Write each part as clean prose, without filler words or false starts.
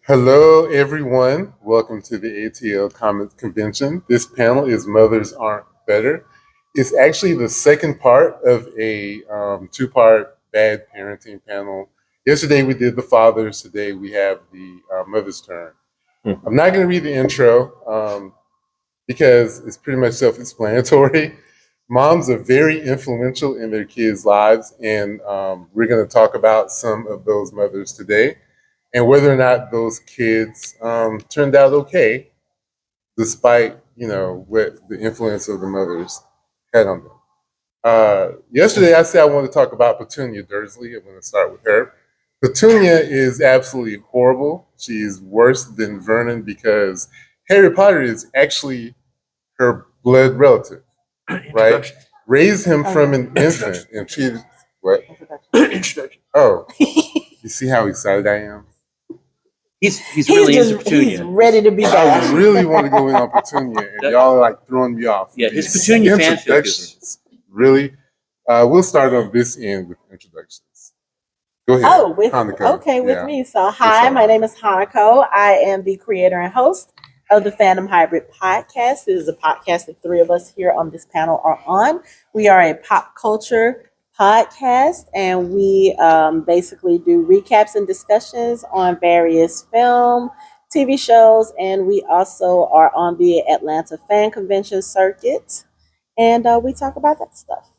Hello, everyone. Welcome to the ATL Comics Convention. This panel is Mothers Aren't Better. It's actually the second part of a two-part bad parenting panel. Yesterday we did the fathers. Today we have the mother's turn. I'm not going to read the intro because it's pretty much self-explanatory. Moms are very influential in their kids' lives, and we're going to talk about some of those mothers today and whether or not those kids turned out okay, despite what the influence of the mothers had on them. Yesterday, I said I want to talk about Petunia Dursley. I'm going to start with her. Petunia is absolutely horrible. She's worse than Vernon because Harry Potter is actually her blood relative, right? Raised him from an infant and treated what? Introduction. Oh, you see how excited I am? He's really into Petunia. He's ready to be back. I really want to go in on Petunia, and y'all are like throwing me off. Yeah, his These Petunia fanfic introductions. Really? We'll start on this end with introductions. Go ahead. Hanako. With me. So, hi, my name is Hanako. I am the creator and host of the Fandom Hybrid podcast. This is a podcast that three of us here on this panel are on. We are a pop culture podcast, and we basically do recaps and discussions on various film, TV shows, and we also are on the Atlanta Fan Convention circuit, and we talk about that stuff.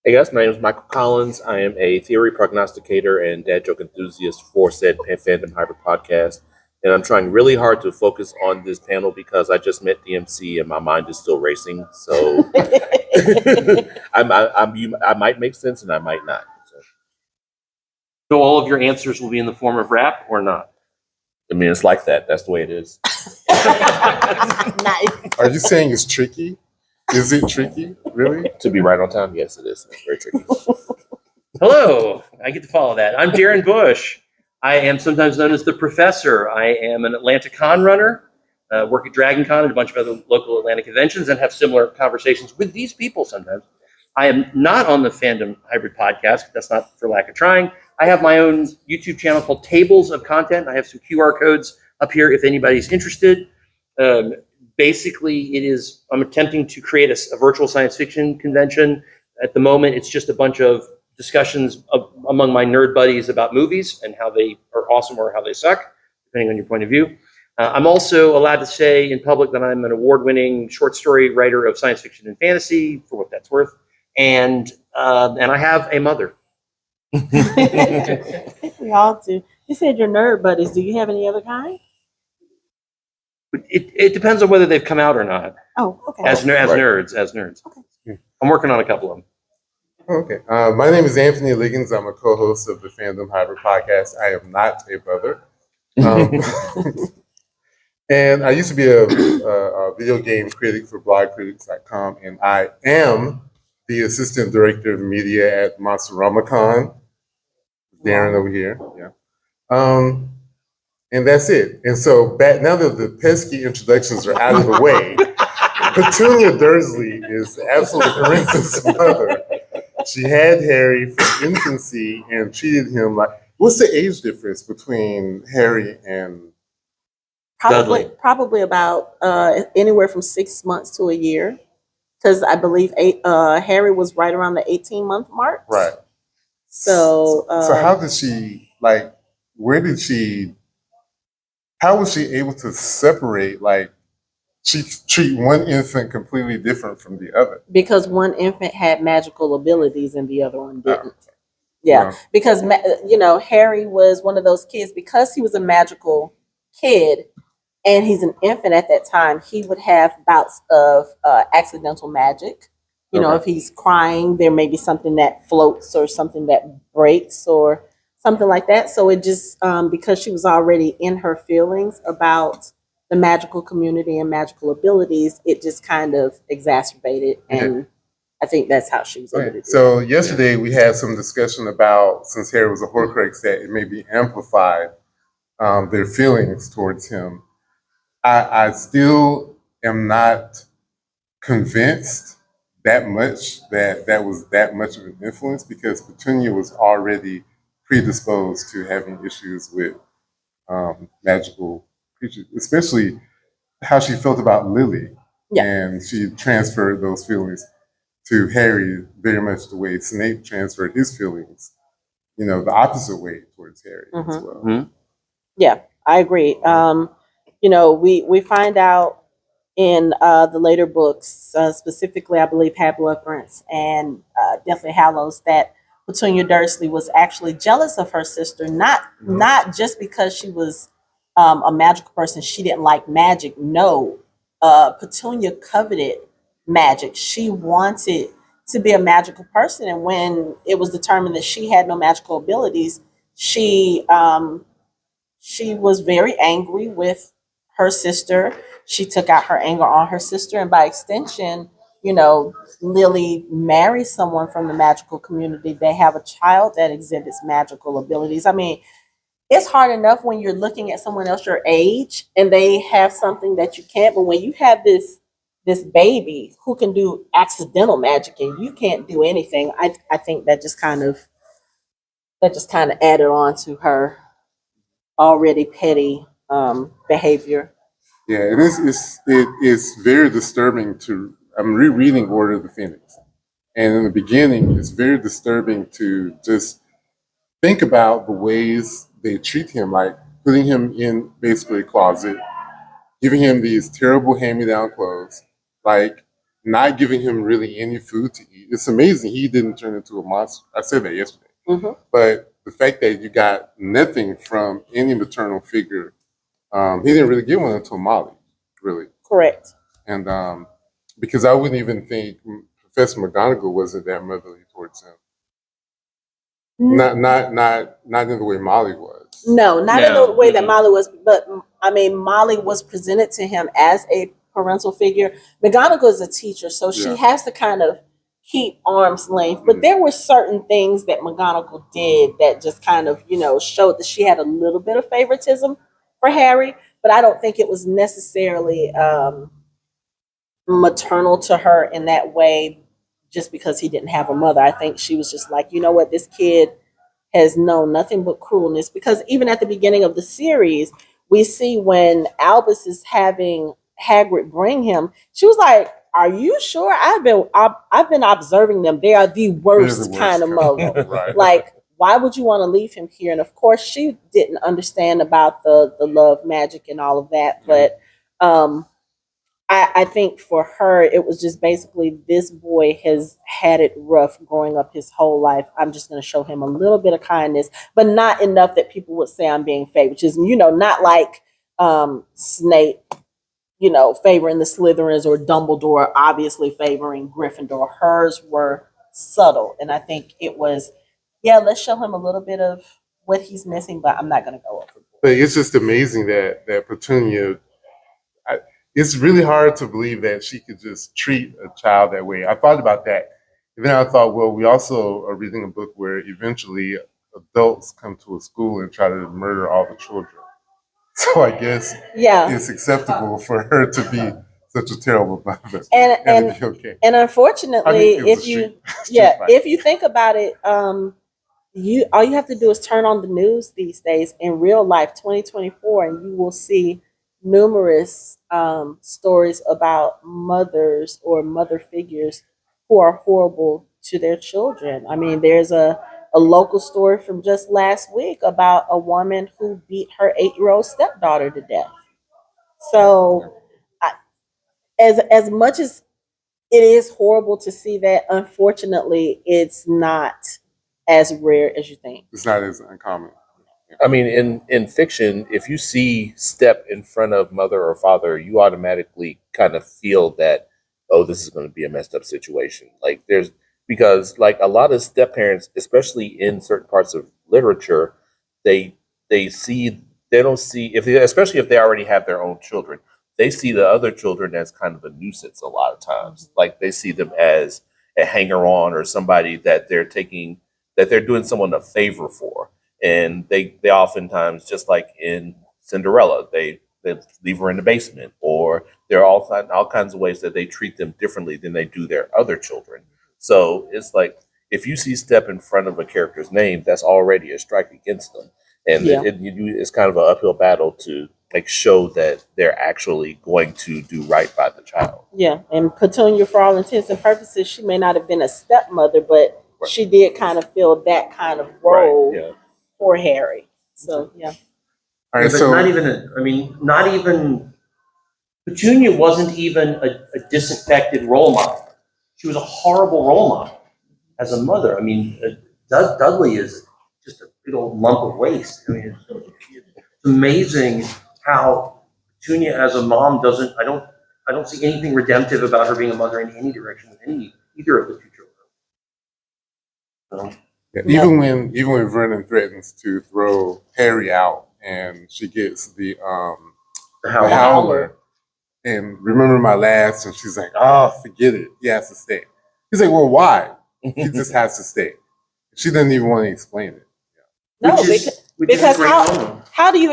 Hey guys, my name is Michael Collins. I am a theory prognosticator and dad joke enthusiast for said Fandom Hybrid podcast, and I'm trying really hard to focus on this panel because I just met DMC and my mind is still racing. So I might make sense and I might not. So all of your answers will be in the form of rap or not? I mean, it's like that. That's the way it is. Nice. Are you saying it's tricky? Is it tricky? Really? To be right on time, yes, it is. It's very tricky. Hello, I get to follow that. I'm Darren Bush. I am sometimes known as the Professor. I am an Atlanta con runner, work at Dragon Con and a bunch of other local Atlanta conventions, and have similar conversations with these people sometimes. I am not on the Fandom Hybrid podcast, but that's not for lack of trying. I have my own YouTube channel called Tables of Content. I have some QR codes up here if anybody's interested. Basically, I'm attempting to create a virtual science fiction convention. At the moment, it's just a bunch of discussions among my nerd buddies about movies and how they are awesome or how they suck, depending on your point of view. I'm also allowed to say in public that I'm an award-winning short story writer of science fiction and fantasy, for what that's worth, and I have a mother. I think we all do. You said your nerd buddies. Do you have any other kind? It depends on whether they've come out or not. Oh, okay. As nerds. Okay. I'm working on a couple of them. Okay. My name is Anthony Liggins. I'm a co-host of the Fandom Hybrid podcast. I am not a brother. And I used to be a video game critic for blogcritics.com, and I am the assistant director of media at MonsteramaCon. Darren over here. Yeah. And that's it. And so now that the pesky introductions are out of the way, Petunia Dursley is absolutely horrendous mother. She had Harry from infancy and treated him like. What's the age difference between Harry and Dudley? Probably about anywhere from 6 months to a year, because I believe Harry was right around the 18-month mark. Right. So how did she how was she able to separate, she treat one infant completely different from the other? Because one infant had magical abilities and the other one didn't. Oh. Yeah, because Harry was one of those kids, because he was a magical kid and he's an infant at that time, he would have bouts of accidental magic. If he's crying, there may be something that floats or something that breaks or something like that. So it just, because she was already in her feelings about the magical community and magical abilities, it just kind of exacerbated. And I think that's how she was able to do it. So yesterday we had some discussion about, since Harry was a Horcrux, that it maybe amplified their feelings towards him. I still am not convinced that much that was that much of an influence, because Petunia was already predisposed to having issues with magical creatures, especially how she felt about Lily. Yeah. And she transferred those feelings to Harry very much the way Snape transferred his feelings, the opposite way towards Harry as well. Mhm. Yeah, I agree. We find out in the later books, specifically, I believe, Half-Blood Prince and Deathly Hallows, that Petunia Dursley was actually jealous of her sister, not just because she was a magical person, she didn't like magic. No, Petunia coveted magic. She wanted to be a magical person, and when it was determined that she had no magical abilities, she was very angry with her sister. She took out her anger on her sister, and by extension, Lily marries someone from the magical community. They have a child that exhibits magical abilities. I mean, it's hard enough when you're looking at someone else your age and they have something that you can't, but when you have this baby who can do accidental magic and you can't do anything, I think that just kind of added on to her already petty behavior. Yeah, it is very disturbing to. I'm rereading Order of the Phoenix, and in the beginning, it's very disturbing to just think about the ways they treat him, like putting him in basically a closet, giving him these terrible hand-me-down clothes, like not giving him really any food to eat. It's amazing he didn't turn into a monster. I said that yesterday. Hmm. But the fact that you got nothing from any maternal figure, he didn't really get one until Molly, really. Correct. And because I wouldn't even think Professor McGonagall wasn't that motherly towards him. Not in the way Molly was. No, not in No. the way that Mhm. Molly was, but I mean, Molly was presented to him as a parental figure. McGonagall is a teacher, so she Yeah. has to kind of keep arm's length. But Mhm. there were certain things that McGonagall did that just kind of, showed that she had a little bit of favoritism for Harry. But I don't think it was necessarily maternal to her in that way, just because he didn't have a mother. I think she was just like, you know what, this kid has known nothing but cruelness, because even at the beginning of the series, we see when Albus is having Hagrid bring him, she was like, "Are you sure? I've been observing them. They are the They're worst, the worst kind of muggle. Right. Like, why would you want to leave him here?" And of course, she didn't understand about the love magic and all of that, but I think for her, it was just basically, this boy has had it rough growing up his whole life. I'm just going to show him a little bit of kindness, but not enough that people would say I'm being favoritism. Not like Snape, favoring the Slytherins, or Dumbledore obviously favoring Gryffindor. Hers were subtle, and I think it was, yeah, let's show him a little bit of what he's missing, but I'm not going to go overboard. But it's just amazing that Petunia. It's really hard to believe that she could just treat a child that way. I thought about that, and then I thought, well, we also are reading a book where eventually adults come to a school and try to murder all the children. So I guess Yeah. it's acceptable for her to be such a terrible mother And to be okay. And unfortunately, I mean, it was if a you street fight. if you think about it, you all you have to do is turn on the news these days in real life, 2024, and you will see numerous stories about mothers or mother figures who are horrible to their children. I mean, there's a local story from just last week about a woman who beat her 8-year-old stepdaughter to death. So, I, as much as it is horrible to see that, unfortunately, it's not as rare as you think. It's not as uncommon. I mean, in fiction, if you see step in front of mother or father, you automatically kind of feel that, oh, this is going to be a messed up situation. Like because like a lot of step parents, especially in certain parts of literature, they they don't see, especially if they already have their own children, they see the other children as kind of a nuisance a lot of times. Like they see them as a hanger on, or somebody that they're doing someone a favor for. And they oftentimes, just like in Cinderella, they leave her in the basement, or there are all kinds of ways that they treat them differently than they do their other children. So it's like, if you see step in front of a character's name, that's already a strike against them. and Yeah. it's kind of an uphill battle to like show that they're actually going to do right by the child. Yeah, and Petunia, for all intents and purposes, she may not have been a stepmother, but Right. she did kind of fill that kind of role Right. Yeah. for Harry. So yeah. All Yeah, right, but so not even Petunia wasn't even a disaffected role model. She was a horrible role model as a mother. I mean, Dudley is just a big old lump of waste. I mean, it's amazing how Petunia as a mom doesn't. I don't see anything redemptive about her being a mother in any direction with either of the two children. So, yeah, No. even when Vernon threatens to throw Harry out, and she gets the the Howler. Howler. And remember my last, and she's like, "Oh, forget it. He has to stay." He's like, "Well, why? He just has to stay." She doesn't even want to explain it. No, which is a because great moment. how do you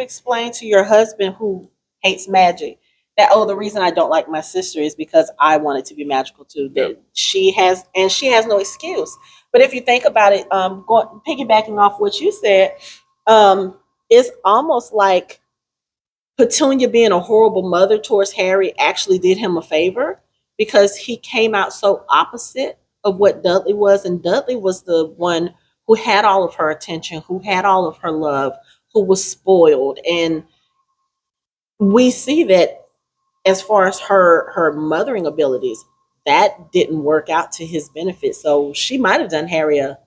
explain to your husband who hates magic that, oh, the reason I don't like my sister is because I want it to be magical too? That she has no excuse. But if you think about it, piggybacking off what you said, it's almost like Petunia being a horrible mother towards Harry actually did him a favor, because he came out so opposite of what Dudley was, and Dudley was the one who had all of her attention, who had all of her love, who was spoiled. And we see that as far as her mothering abilities, that didn't work out to his benefit. So she might have done Harry a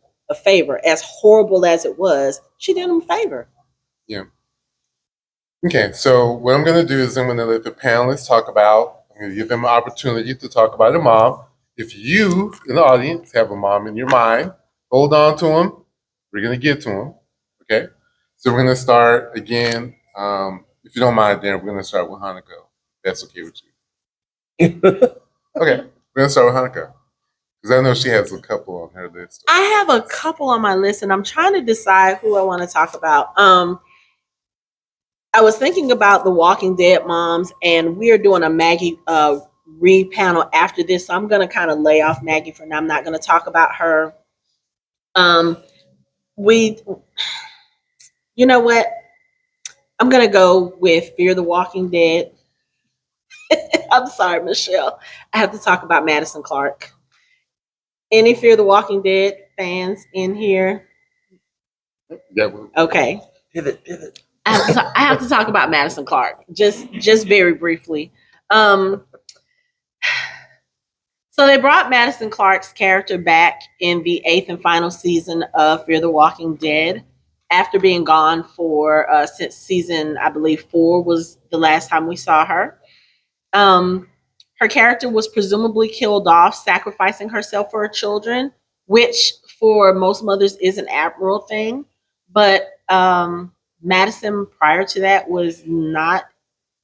favor. As horrible as it was, she did him a favor. Yeah. Okay, so what I'm going to do is I'm going to let the panelists talk about, I'm going to give them an opportunity to talk about a mom. If you, in the audience, have a mom in your mind, hold on to them. We're going to get to them. Okay? So we're going to start again. If you don't mind, Dan, we're going to start with Hanako. That's okay with you. Okay, we're going to start with Hanako, because I know she has a couple on her list. I have a couple on my list, and I'm trying to decide who I want to talk about. I was thinking about the Walking Dead moms, and we are doing a Maggie read panel after this, so I'm going to kind of lay off Maggie for now. I'm not going to talk about her. You know what? I'm going to go with Fear the Walking Dead. I'm sorry, Michelle. I have to talk about Madison Clark. Any Fear the Walking Dead fans in here? Yeah. Okay. Pivot. I have to talk about Madison Clark just very briefly. So they brought Madison Clark's character back in the 8th and final season of Fear the Walking Dead after being gone for since season, I believe, 4 was the last time we saw her. Her character was presumably killed off, sacrificing herself for her children, which for most mothers is an admirable thing. But Madison, prior to that, was not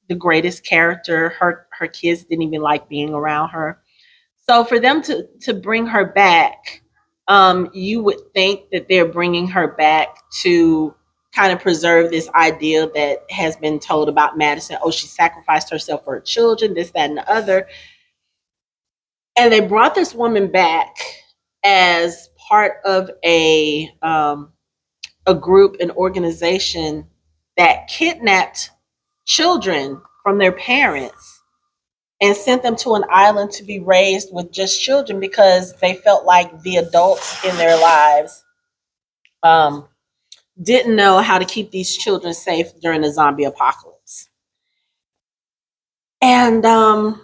the greatest character. Her kids didn't even like being around her. So for them to bring her back, you would think that they're bringing her back to kind of preserve this idea that has been told about Madison. Oh, she sacrificed herself for her children, this, that, and the other. And they brought this woman back as part of a group, an organization that kidnapped children from their parents and sent them to an island to be raised with just children, because they felt like the adults in their lives didn't know how to keep these children safe during the zombie apocalypse. And so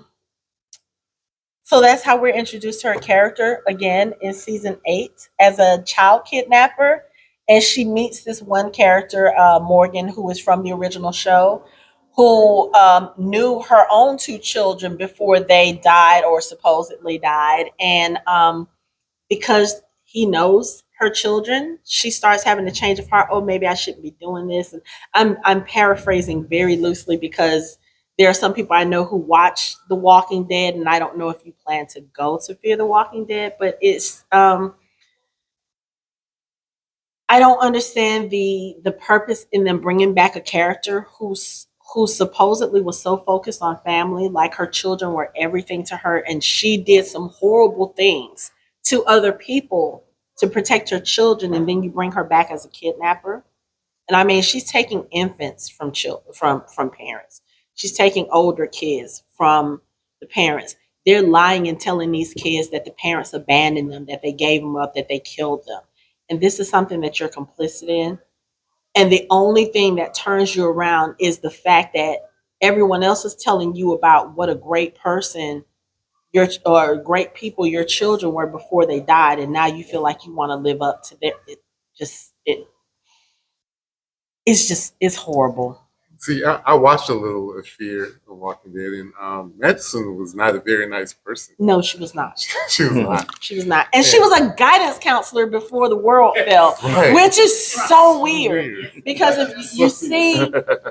that's how we're introduced to her character again in season 8 as a child kidnapper. And she meets this one character, Morgan, who is from the original show, who knew her own 2 children before they died or supposedly died. And because he knows her children, she starts having a change of heart. Oh, maybe I shouldn't be doing this. And I'm paraphrasing very loosely, because there are some people I know who watch The Walking Dead, and I don't know if you plan to go to Fear the Walking Dead, but it's I don't understand the purpose in them bringing back a character who supposedly was so focused on family, like her children were everything to her, and she did some horrible things to other people to protect her children, and then you bring her back as a kidnapper. And I mean, she's taking infants from from parents. She's taking older kids from the parents. They're lying and telling these kids that the parents abandoned them, that they gave them up, that they killed them. And this is something that you're complicit in. And the only thing that turns you around is the fact that everyone else is telling you about what a great person or great people your children were before they died, and now you feel like you want to live up to their. It's horrible. See, I watched a little of Fear of Walking Dead, and Madison was not a very nice person. No, she was not. She was not. She was not, and she was a guidance counselor before the world fell, Right. which is so weird. Because if you see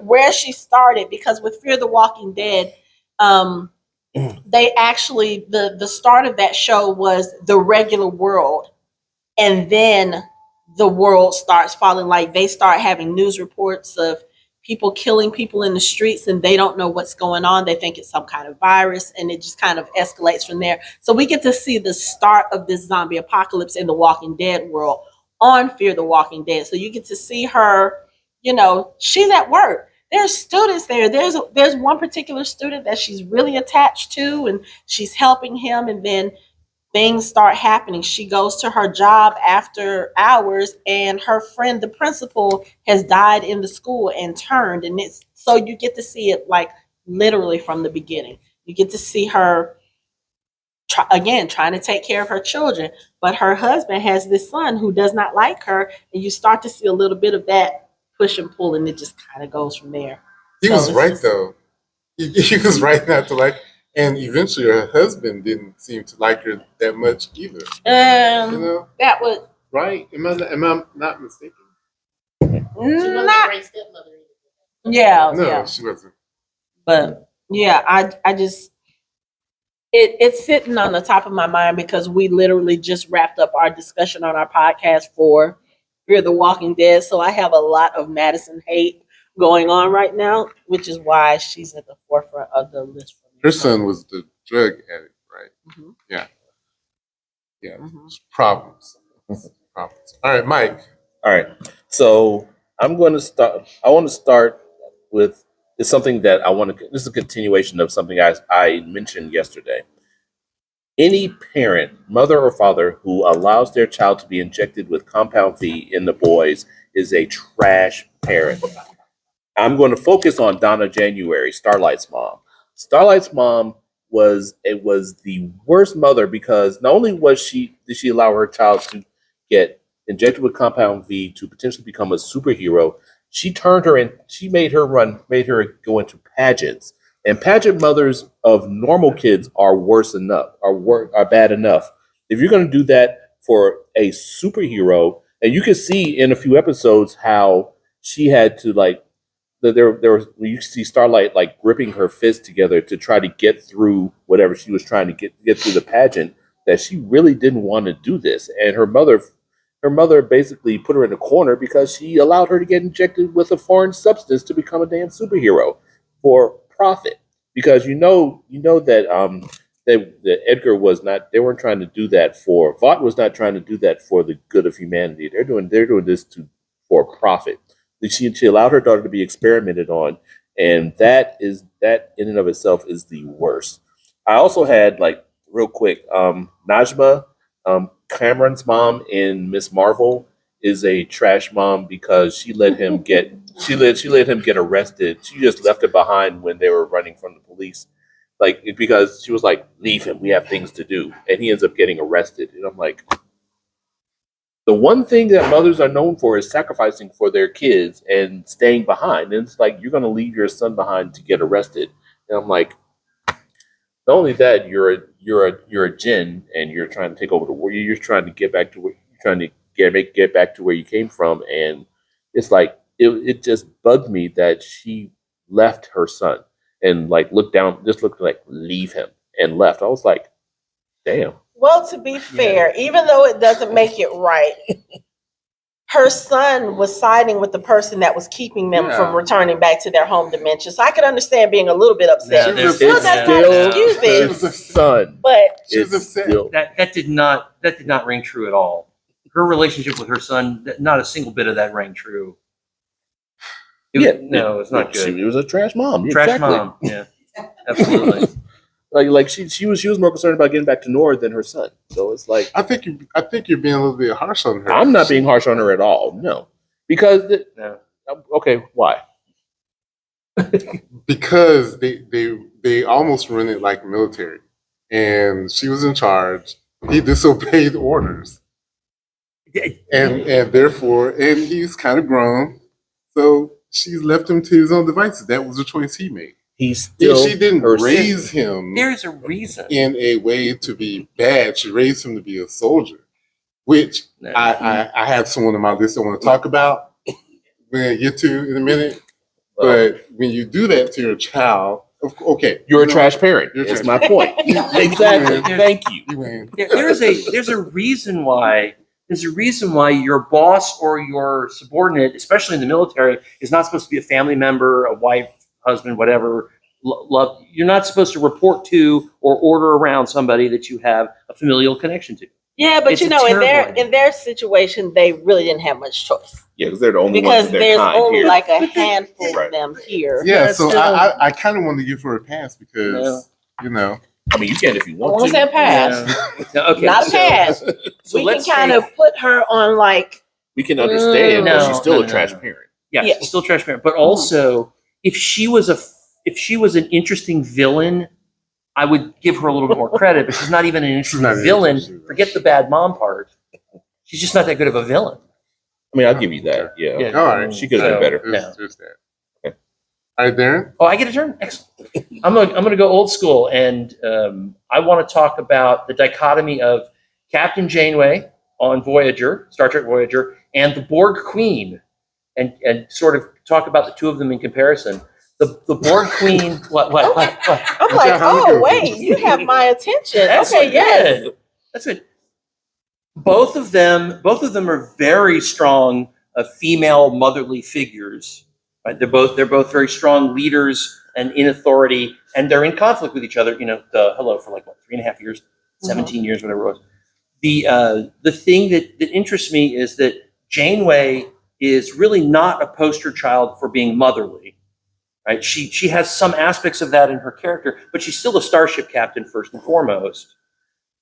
where she started, because with Fear the Walking Dead, they actually the start of that show was the regular world, and then the world starts falling. Like they start having news reports of people killing people in the streets, and they don't know what's going on. They think it's some kind of virus, and it just kind of escalates from there. So we get to see the start of this zombie apocalypse in the Walking Dead world on Fear the Walking Dead. So you get to see her, she's at work. There's students there. There's one particular student that she's really attached to, and she's helping him, and then things start happening. She goes to her job after hours, and her friend, the principal, has died in the school and turned. And it's so you get to see it like literally from the beginning. You get to see her trying to take care of her children, but her husband has this son who does not like her, and you start to see a little bit of that push and pull, and it just kind of goes from there. He was right though. He was right not to like. And eventually, her husband didn't seem to like her that much either. That was right. Am I not mistaken? She wasn't a great stepmother either. Yeah, No, yeah. she wasn't. But yeah, I just it's sitting on the top of my mind because we literally just wrapped up our discussion on our podcast for Fear the Walking Dead. So I have a lot of Madison hate going on right now, which is why she's at the forefront of the list. Her son was the drug addict, right? Mm-hmm. Yeah. Mm-hmm. Problems. All right, Mike. All right. So I'm going to start. I want to start with it's something that I want to. This is a continuation of something I mentioned yesterday. Any parent, mother or father, who allows their child to be injected with compound V in the boys is a trash parent. I'm going to focus on Donna January, Starlight's mom. Starlight's mom was the worst mother because not only did she allow her child to get injected with compound V to potentially become a superhero, she turned her in. She made her go into pageants, and pageant mothers of normal kids are are bad enough. If you're going to do that for a superhero, and you can see in a few episodes how she had to there was you see Starlight like gripping her fist together to try to get through whatever she was trying to get through the pageant, that she really didn't want to do this, and her mother basically put her in a corner because she allowed her to get injected with a foreign substance to become a damn superhero for profit. Because you know that that Edgar was not. They weren't trying to do that for Vought was not trying to do that for the good of humanity. They're doing this for profit. She allowed her daughter to be experimented on, and that in and of itself is the worst. I also had real quick, Najma, Cameron's mom in Miss Marvel is a trash mom because she let him get arrested. She just left him behind when they were running from the police, because she was like, "Leave him, we have things to do," and he ends up getting arrested. And I'm like, the one thing that mothers are known for is sacrificing for their kids and staying behind. And it's like, you're going to leave your son behind to get arrested. And I'm like, not only that, you're a djinn and you're trying to take over the world. You're trying to get back to where you're trying to get back to where you came from. And it's like, it just bugged me that she left her son and looked down, just looked like leave him and left. I was like, damn. Well, to be fair, even though it doesn't make it right, her son was siding with the person that was keeping them from returning back to their home dimension. So I could understand being a little bit upset. Yeah, Still does not excuse it, his son. but She was upset. That did not ring true at all. her relationship with her son, not a single bit of that rang true. No, it's not good. She was a trash mom. Trash Exactly. mom. Yeah, absolutely. Like she was more concerned about getting back to Nord than her son. So it's like I think you're being a little bit harsh on her. I'm not being harsh on her at all. No, because No. okay, why? Because they almost run it like military, and she was in charge. He disobeyed orders, and therefore, and he's kind of grown, so she's left him to his own devices. That was a choice he made. He's still She didn't her raise him There's a reason. in a way to be bad. She raised him to be a soldier, which No. I have someone on my list I want to talk about. We're gonna get to in a minute. But when you do that to your child, okay, You're a trash parent. You're a That's trash my point. Exactly. Thank you. you win. There's a reason why. There's a reason why your boss or your subordinate, especially in the military, is not supposed to be a family member, a wife, husband, whatever. Love. You're not supposed to report to or order around somebody that you have a familial connection to. Yeah, but It's you a know, terrible in their situation, they really didn't have much choice Yeah, because they're the only because ones in their there's kind only here. like a handful Right. of them here. Yeah, That's so still- I kind of want to give her a pass because you know. I mean, you can if you want What's to. that pass? Yeah. Okay. Not a so- pass. So We can let's kind take- of put her on like We can understand, No, but she's still no, a no, trash no. parent. Yeah, Yeah. she's still a trash parent. But also, if she was an interesting villain, I would give her a little bit more credit. But she's not even an interesting not villain. interesting. Forget the bad mom part. She's just not that good of a villain. I mean, I'll give you that. Yeah. Yeah. All right, She could have So- been better. There's that. Okay. All right, Darren. Oh, I get a turn. Excellent. I'm gonna go old school, and I want to talk about the dichotomy of Captain Janeway on Voyager, Star Trek Voyager, and the Borg Queen, and sort of talk about the two of them in comparison. The Borg Queen. What? I'm like, Yeah, how we oh doing? wait, you have my attention. Excellent. Okay, yes. Good. That's good. Both of them are very strong female motherly figures. Right? They're both very strong leaders and in authority, and they're in conflict with each other. You know, for like what, 3.5 years, 17 years, whatever it was. The thing that interests me is that Janeway is really not a poster child for being motherly. Right? She has some aspects of that in her character, but she's still a starship captain first and foremost.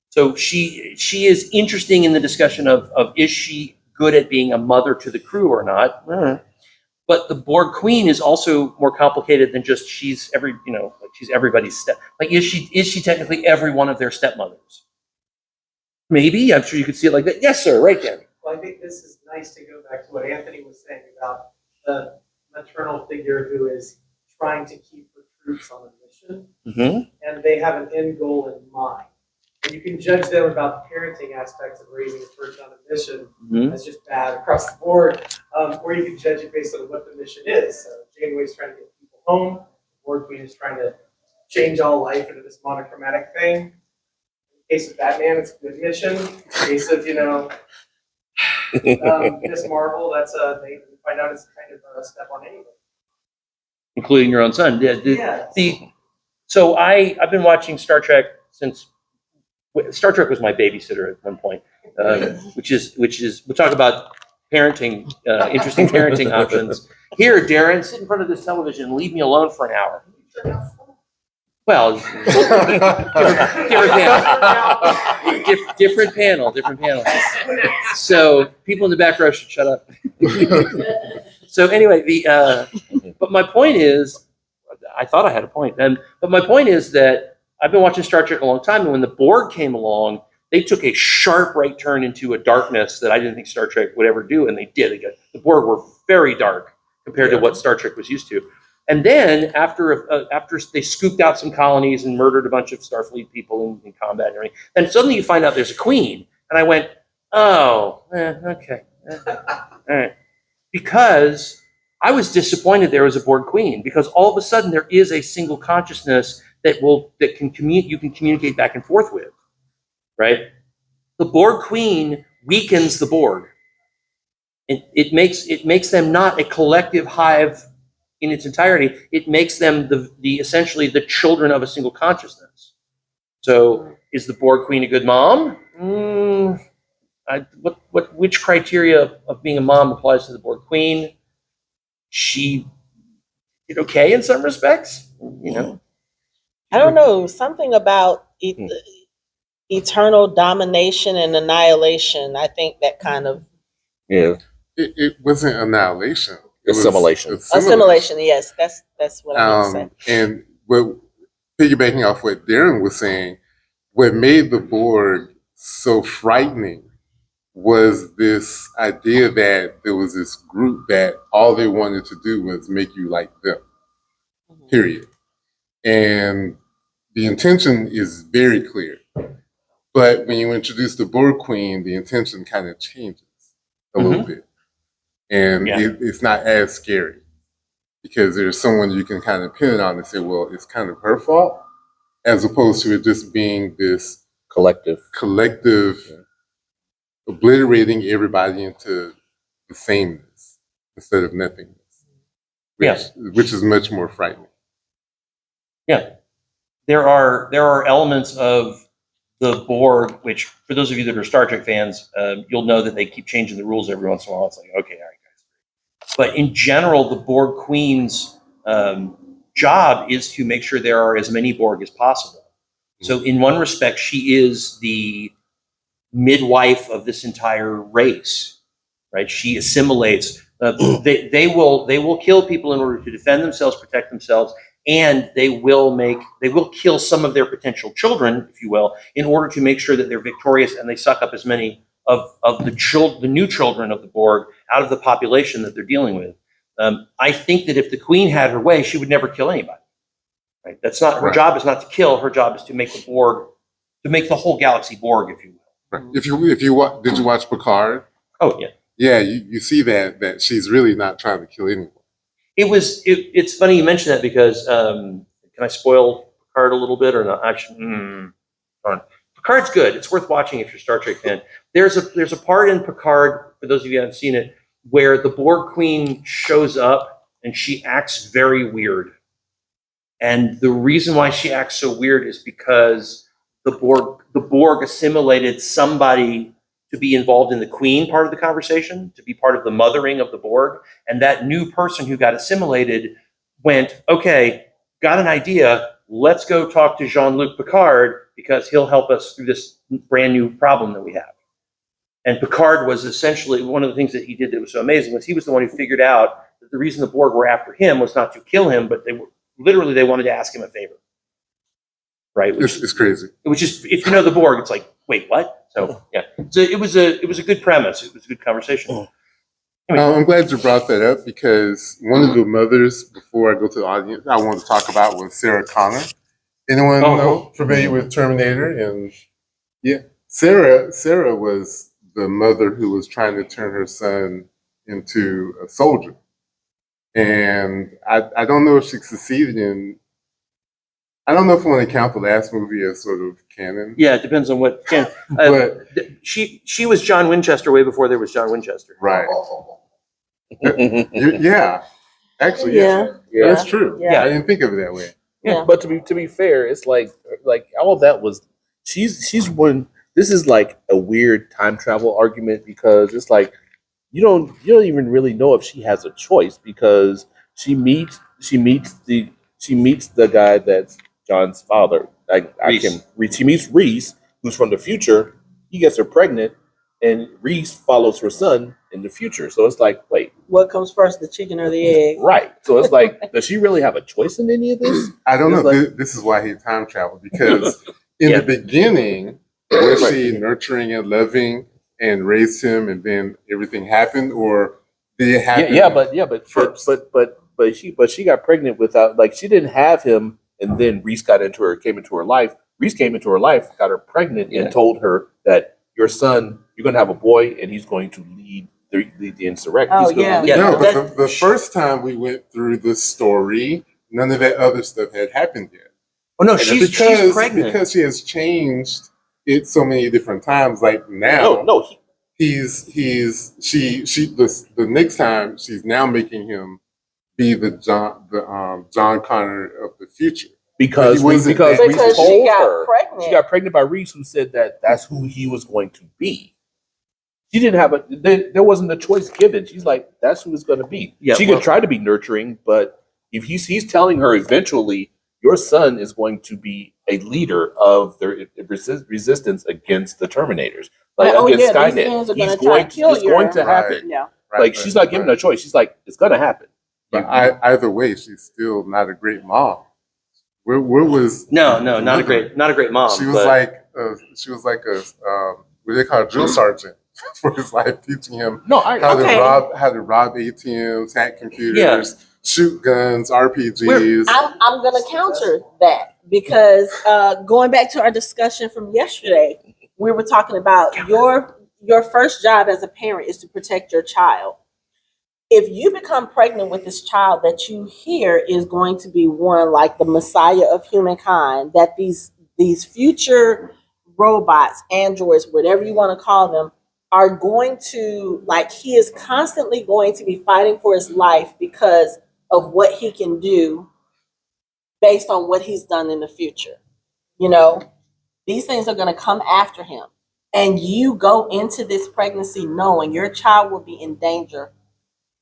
So she is interesting in the discussion of is she good at being a mother to the crew or not? But the Borg Queen is also more complicated than just she's everybody's step. Like is she technically every one of their stepmothers? Maybe. I'm sure you could see it like that. Yes, sir. Right there. Well, I think this is nice to go back to what Anthony was saying about the maternal figure who is trying to keep her troops on a mission, Mm-hmm. and they have an end goal in mind. And you can judge them about the parenting aspects of raising a person on a mission Mm-hmm. as just bad across the board, or you can judge it based on what the mission is. So Janeway's trying to get people home. Borg Queen is trying to change all life into this monochromatic thing. In the case of Batman, it's a good mission. In the case of, Miss Marvel, they find out it's kind of a step on anything. Including your own son. Yeah. So I've been watching Star Trek since Star Trek was my babysitter at one point, which is we'll talk about parenting, interesting parenting options. Here, Darren, sit in front of this television and leave me alone for an hour. Well, different panel. So people in the back row should shut up. So anyway, but my point is, I thought I had a point, but my point is that I've been watching Star Trek a long time, and when the Borg came along, they took a sharp right turn into a darkness that I didn't think Star Trek would ever do, and they did. The Borg were very dark compared to what Star Trek was used to. And then after they scooped out some colonies and murdered a bunch of Starfleet people in combat and everything, then suddenly you find out there's a queen, and I went, oh, okay, all right, because I was disappointed there was a Borg queen, because all of a sudden there is a single consciousness that can communicate back and forth with, right? The Borg queen weakens the Borg. It makes them not a collective hive in its entirety. It makes them the essentially the children of a single consciousness. So is the Borg queen a good mom? which criteria of being a mom applies to the board queen? She did okay in some respects, I don't know, something about eternal domination and annihilation. I think that kind of Yeah. It wasn't annihilation. It was Assimilation. assimilation. Yes, that's what I meant to say. And what, piggybacking off what Darren was saying, what made the Borg so frightening was this idea that there was this group that all they wanted to do was make you like them, period. And the intention is very clear. But when you introduce the Borg Queen, the intention kind of changes a little bit. And it's not as scary because there's someone you can kind of pin it on and say, well, it's kind of her fault, as opposed to it just being this Collective. Obliterating everybody into the sameness instead of nothingness, which is much more frightening. Yeah, there are elements of the Borg, which for those of you that are Star Trek fans, you'll know that they keep changing the rules every once in a while. It's like, okay, all right, guys. But in general, the Borg Queen's job is to make sure there are as many Borg as possible. So in one respect, she is the midwife of this entire race, right? She assimilates. They will kill people in order to defend themselves, protect themselves, and they will kill some of their potential children, if you will, in order to make sure that they're victorious and they suck up as many of the new children of the Borg out of the population that they're dealing with. I think that if the Queen had her way, she would never kill anybody. Right? That's not her job. Is not to kill. Her job is to make the Borg, to make the whole galaxy Borg, if you will. Right. Did you watch Picard? Oh yeah. Yeah, you see that she's really not trying to kill anyone. It's funny you mention that because can I spoil Picard a little bit or not? Actually, Picard's good. It's worth watching if you're a Star Trek fan. There's a part in Picard, for those of you who haven't seen it, where the Borg Queen shows up and she acts very weird. And the reason why she acts so weird is because the Borg assimilated somebody to be involved in the Queen part of the conversation, to be part of the mothering of the Borg. And that new person who got assimilated went, okay, got an idea. Let's go talk to Jean-Luc Picard because he'll help us through this brand new problem that we have. And Picard was essentially, one of the things that he did that was so amazing was he was the one who figured out that the reason the Borg were after him was not to kill him, but they wanted to ask him a favor. Right? It's crazy. Which is, if you know the Borg, it's like, wait, what? So yeah, so it was a good premise. It was a good conversation. Anyway. I'm glad you brought that up because one of the mothers, before I go to the audience, I want to talk about was Sarah Connor. Anyone familiar with Terminator? And yeah, Sarah was the mother who was trying to turn her son into a soldier. And I don't know if she succeeded in. I don't know if I want to count the last movie as sort of canon. Yeah, it depends on what canon. But she was John Winchester way before there was John Winchester. Right. Yeah. Actually, yeah. That's true. Yeah. I didn't think of it that way. Yeah. But to be fair, it's like all of that was she's one. This is like a weird time travel argument because it's like you don't even really know if she has a choice because she meets the guy that's John's father. She meets Reese, who's from the future. He gets her pregnant, and Reese follows her son in the future. So it's like, wait, What comes first, the chicken or the egg? right? So it's like, does she really have a choice in any of this? I don't know. Like, This is why he time traveled because in the beginning, was she nurturing and loving and raised him, and then everything happened, or did it happen? But she got pregnant without, like, she didn't have him, and then Reese came into her life. Reese came into her life, got her pregnant, and told her that your son, you're going to have a boy, and he's going to lead the insurrection. Oh, He's gonna yeah. lead- No, but the first time we went through the story, none of that other stuff had happened yet. Oh no, And she's pregnant. because she has changed it so many different times. Like now, the next time she's now making him be the John Connor of the future. Because But he wasn't Reese that- Because told she got her pregnant. she got pregnant by Reese, who said that that's who he was going to be. she didn't have there wasn't a choice given. She's like, that's who it's going to be. Yeah, She well- could try to be nurturing, but if he's telling her eventually, your son is going to be a leader of the resistance against the Terminators, like Oh, against yeah, these Skynet. things are He's gonna try going to kill it's going to your- happen. Yeah. Like she's not given a choice. She's like, it's going to happen. But either way, she's still not a great mom. Where was No, not a great mom. She was but like a what they call a drill sergeant for his life, teaching him No, how Okay. to rob ATMs, hack computers, shoot guns, RPGs. I'm gonna counter that because going back to our discussion from yesterday, we were talking about your first job as a parent is to protect your child. If you become pregnant with this child that you hear is going to be one like the Messiah of humankind, that these future robots, androids, whatever you want to call them, are going to, like, he is constantly going to be fighting for his life because of what he can do based on what he's done in the future. You know, these things are going to come after him. And you go into this pregnancy knowing your child will be in danger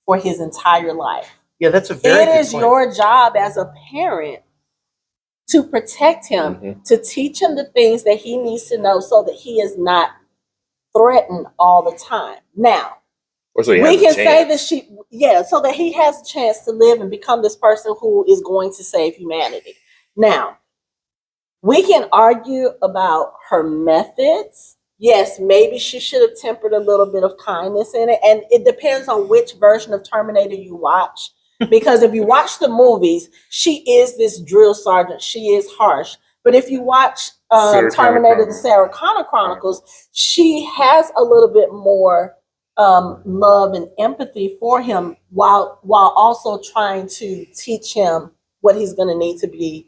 for his entire life. yeah, that's a very It good is point. your job as a parent to protect him, to teach him the things that he needs to know so that he is not threatened all the time. Now, Or so he we has a can say chance. that so that he has a chance to live and become this person who is going to save humanity. Now, we can argue about her methods. Yes, maybe she should have tempered a little bit of kindness in it. And it depends on which version of Terminator you watch. Because if you watch the movies, she is this drill sergeant. She is harsh. But if you watch Sarah Connor Terminator, the Chronicles. Sarah Connor Chronicles, she has a little bit more love and empathy for him while also trying to teach him what he's going to need to be,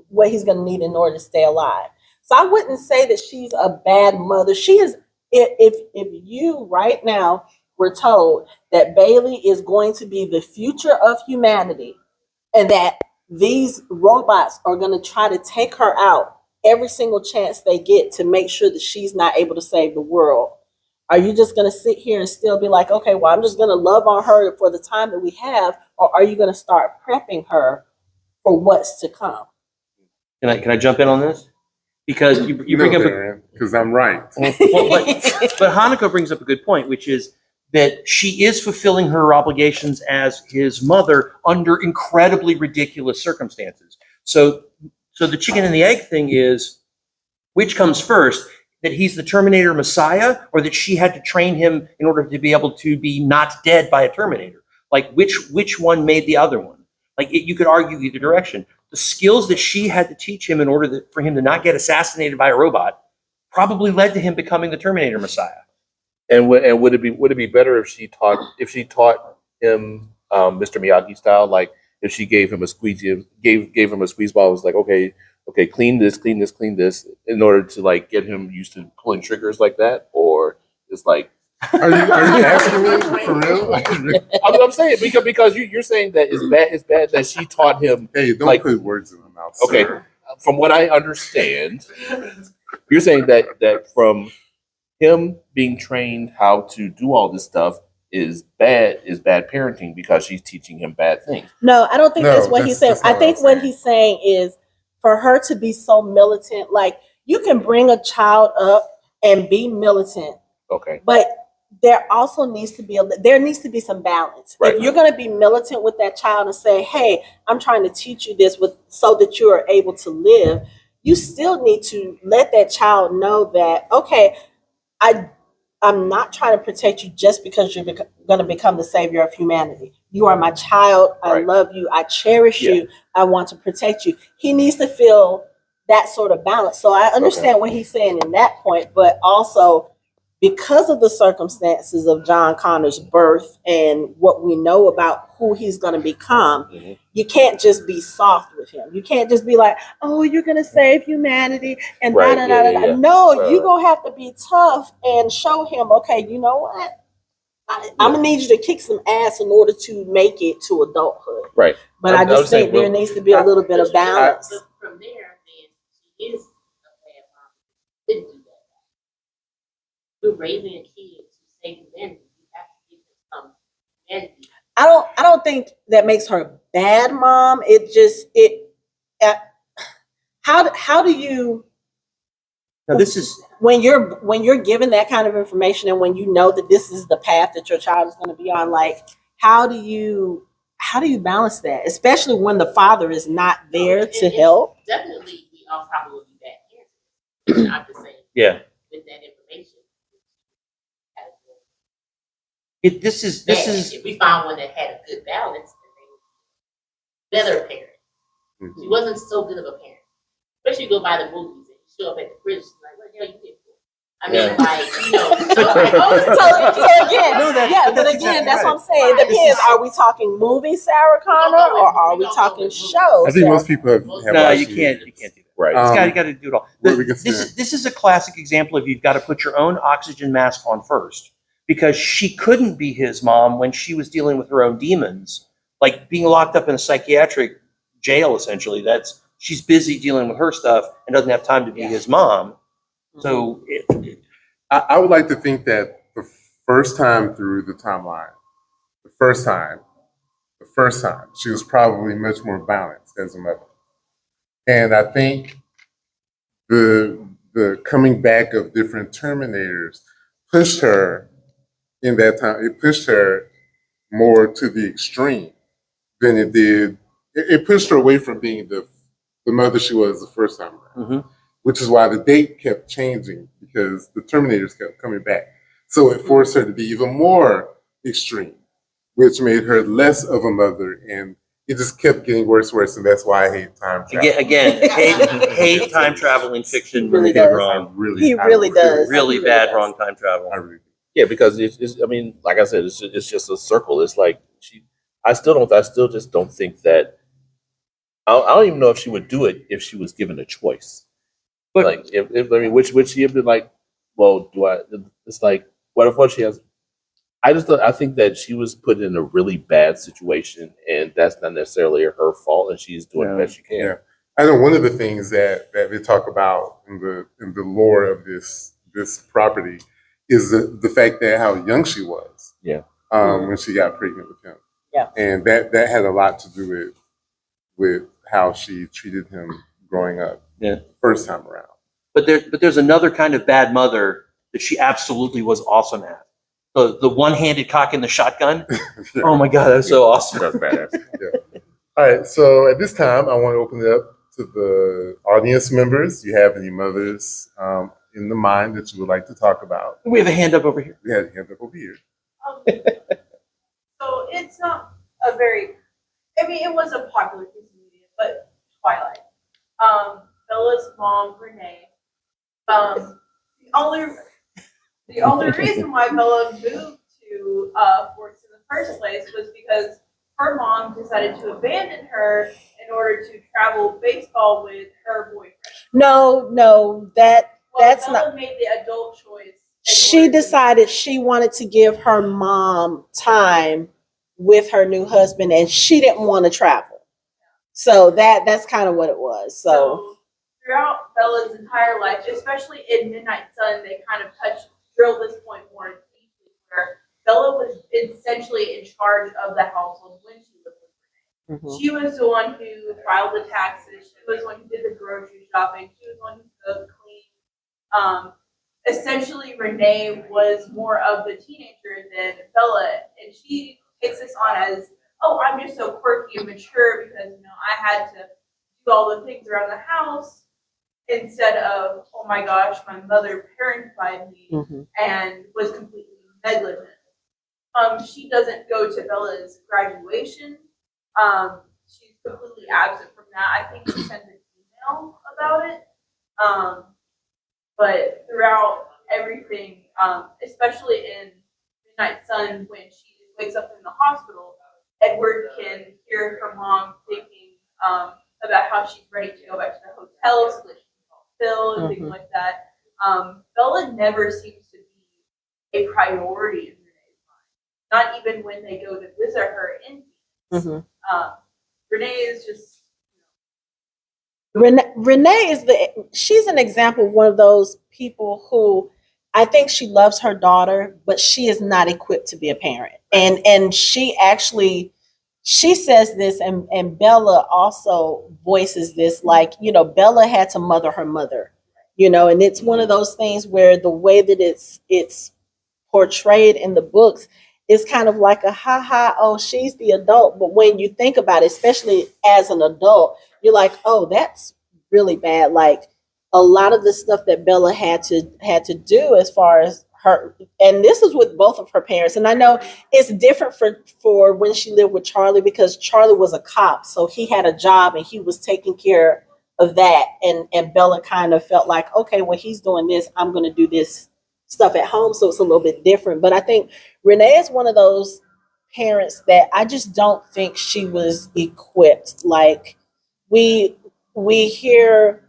what he's going to need in order to stay alive. So I wouldn't say that she's a bad mother. She is. If you right now were told that Bailey is going to be the future of humanity and that these robots are going to try to take her out every single chance they get to make sure that she's not able to save the world, are you just going to sit here and still be like, okay, well, I'm just going to love on her for the time that we have, or are you going to start prepping her for what's to come? Can I jump in on this? Because you bring up because I'm right. but Hanako brings up a good point, which is that she is fulfilling her obligations as his mother under incredibly ridiculous circumstances. So the chicken and the egg thing is, which comes first? That he's the Terminator Messiah, or that she had to train him in order to be able to be not dead by a Terminator? Like which one made the other one? Like you could argue either direction. The skills that she had to teach him in order for him to not get assassinated by a robot probably led to him becoming the Terminator Messiah. And would it be better if she taught him Mr. Miyagi style, like if she gave him a squeegee, gave him a squeeze ball, was like, okay, clean this, in order to like get him used to pulling triggers like that, or it's like. Are you asking me for real? I'm saying because you're saying that it's bad that she taught him. Hey, don't like, put words in my mouth. Okay, Sir. from what I understand, you're saying that from him being trained how to do all this stuff is bad parenting because she's teaching him bad things. No, I don't think No, that's what he's saying. that's not I think what I'm what he's saying is for her to be so militant, like you can bring a child up and be militant, Okay. but there also needs to be some balance. Right. If you're going to be militant with that child and say, "Hey, I'm trying to teach you this so that you are able to live," you still need to let that child know that, okay, I'm not trying to protect you just because you're going to become the savior of humanity. You are my child. I Right. love you. I cherish you. I want to protect you. He needs to feel that sort of balance. So I understand what he's saying in that point, but also because of the circumstances of John Connor's birth and what we know about who he's going to become, you can't just be soft with him. You can't just be like, "Oh, you're going to save humanity," and Right, da da da da. yeah. No, Right, you're going to have to be tough and show him, okay, you know what? I'm going to need you to kick some ass in order to make it to adulthood. Right. But I just think there needs to be a little bit of balance. But from there, then she is a bad mom. Didn't do that. You're raising a kid to save humanity. You have to give them some humanity. I don't think that makes her a bad mom. Uh, how do you, Now, this is when you're given that kind of information and when you know that this is the path that your child is going to be on, like how do you balance that, especially when the father is not there to help? Definitely, we all probably would be bad parents. I'm just saying. yeah. With that information. This is If we found one that had a good balance, then they would be a better parent. Mhm. She wasn't so good of a parent. Especially you go by the movies and you show up at the bridge, she's like, what the hell you did for? I mean, Yeah. like, you know, so like, oh, So again, No, that's- yeah, but but that's again, exactly that's right. what I'm saying. It This depends. is- Are we talking movie Sarah Connor or are we talking show? I think most people have No, no, watched you can't it. do that. Right. You got to do it all. what are we This is a classic example of you've got to put your own oxygen mask on first, because she couldn't be his mom when she was dealing with her own demons, like being locked up in a psychiatric jail. Essentially, she's busy dealing with her stuff and doesn't have time to be his mom. So I would like to think that the first time through the timeline, the first time, she was probably much more balanced as a mother. And I think the coming back of different Terminators pushed her in that time. It pushed her more to the extreme than it did. It pushed her away from being the mother she was the first time around, Mhm. which is why the date kept changing because the Terminators kept coming back. So it forced her to be even more extreme, which made her less of a mother, and it just kept getting worse and worse. And that's why I hate time travel. again, hate time travel in fiction. He really when they get does. wrong. He really does. Really He really bad does. wrong time travel. I really do. Yeah, because it's I mean, like I said, it's just a circle. It's like I still just don't think that. I don't even know if she would do it if she was given a choice. But Like, if I mean, which would she have been like? Well, do I? It's like, what she has? I think that she was put in a really bad situation, and that's not necessarily her fault, and she's doing the best she can. Yeah. I know one of the things that they talk about in the lore of this property is the fact that how young she was. Yeah. When she got pregnant with him. Yeah. And that had a lot to do with how she treated him growing up. Yeah. The first time around. But there's another kind of bad mother that she absolutely was awesome at. The one-handed cock in the shotgun. Yeah. Oh my god, that was so awesome. That's badass. All right, so at this time, I want to open it up to the audience members. Do you have any mothers in the mind that you would like to talk about? We have a hand up over here. We had a hand up over here. So it's not a very, I mean, it was a popular piece of media, but Twilight. Bella's mom, Renee. The only reason why Bella moved to Forks in the first place was because her mom decided to abandon her in order to travel baseball with her boyfriend. No, that's Bella not. made the adult choice. in She order to- decided she wanted to give her mom time with her new husband, and she didn't want to travel. So that's kind of what it was. So throughout Bella's entire life, especially in Midnight Sun, they kind of drilled this point more deeply, where Bella was essentially in charge of the household when she lived with Renee. She was the one who filed the taxes. She was the one who did the grocery shopping. She was the one who cooked, cleaned. Essentially, Renee was more of the teenager than Bella, and she takes this on as, oh, I'm just so quirky and mature because I had to do all the things around the house instead of, oh my gosh, my mother parentified me and was completely negligent. She doesn't go to Bella's graduation. She's completely absent from that. I think she sent an email about it. But throughout everything, especially in Midnight Sun, when she wakes up in the hospital, Edward can hear her mom thinking about how she's ready to go back to the hotel so that she can call Phil and things like that. Bella never seems to be a priority in Renee's mind. Not even when they go to visit her in Phoenix. Renee is just Renee she's an example of one of those people who I think she loves her daughter, but she is not equipped to be a parent. And she actually she says this, and Bella also voices this, like, Bella had to mother her mother, and it's one of those things where the way that it's portrayed in the books is kind of like a ha ha, oh, she's the adult. But when you think about it, especially as an adult, you're like, oh, that's really bad. Like a lot of the stuff that Bella had to do as far as her, and this is with both of her parents. And I know it's different for when she lived with Charlie, because Charlie was a cop, so he had a job and he was taking care of that. And Bella kind of felt like, okay, well, he's doing this, I'm going to do this stuff at home, so it's a little bit different. But I think Renee is one of those parents that I just don't think she was equipped. Like we hear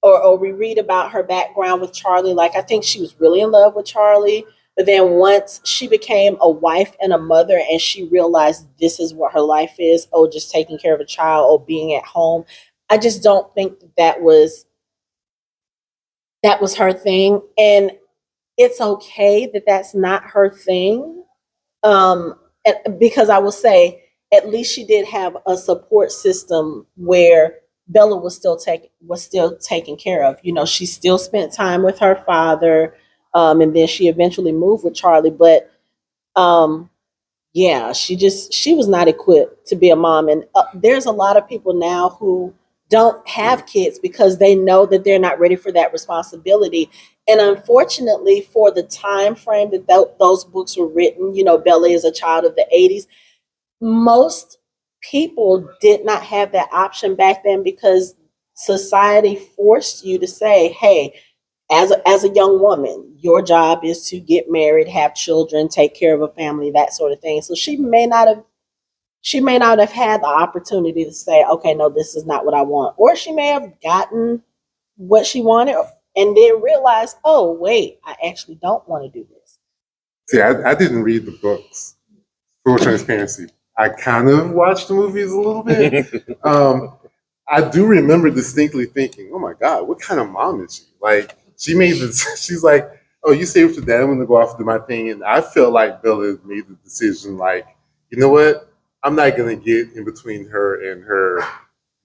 or we read about her background with Charlie. Like I think she was really in love with Charlie, but then once she became a wife and a mother and she realized this is what her life is, oh, just taking care of a child or being at home, I just don't think that was her thing. And it's okay that that's not her thing. Because I will say, at least she did have a support system where Bella was still taken care of. She still spent time with her father, and then she eventually moved with Charlie. But yeah, she was not equipped to be a mom. And there's a lot of people now who don't have kids because they know that they're not ready for that responsibility. And unfortunately, for the time frame that those books were written, Bella is a child of the 80s. Most people did not have that option back then because society forced you to say, hey, as a young woman, your job is to get married, have children, take care of a family, that sort of thing. So she may not have had the opportunity to say, okay, no, this is not what I want. Or she may have gotten what she wanted and then realized, oh, wait, I actually don't want to do this. See, I didn't read the books. Full transparency. I kind of watched the movies a little bit. I do remember distinctly thinking, oh my God, what kind of mom is she? Like, she made this, she's like, oh, you stay with your dad, I'm going to go off and do my thing. And I felt like Bella made the decision, like, you know what? I'm not going to get in between her and her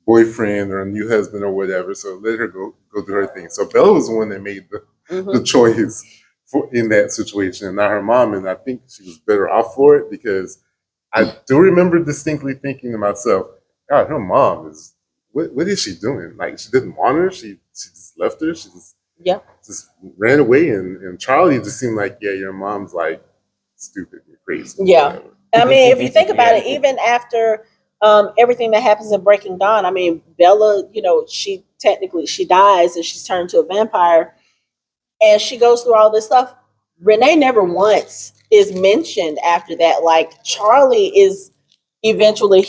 boyfriend or a new husband or whatever. So let her go do her thing. So Bella was the one that made the choice in that situation, and not her mom. And I think she was better off for it because I do remember distinctly thinking to myself, God, her mom is, what is she doing? Like, she didn't want her. She just left her. She just ran away. And Charlie just seemed like, yeah, your mom's like stupid and crazy. Yeah. Whatever. I mean, if you think about it, even after everything that happens in Breaking Dawn, I mean, Bella, she dies and she's turned to a vampire and she goes through all this stuff. Renee never once is mentioned after that. Like, Charlie is eventually,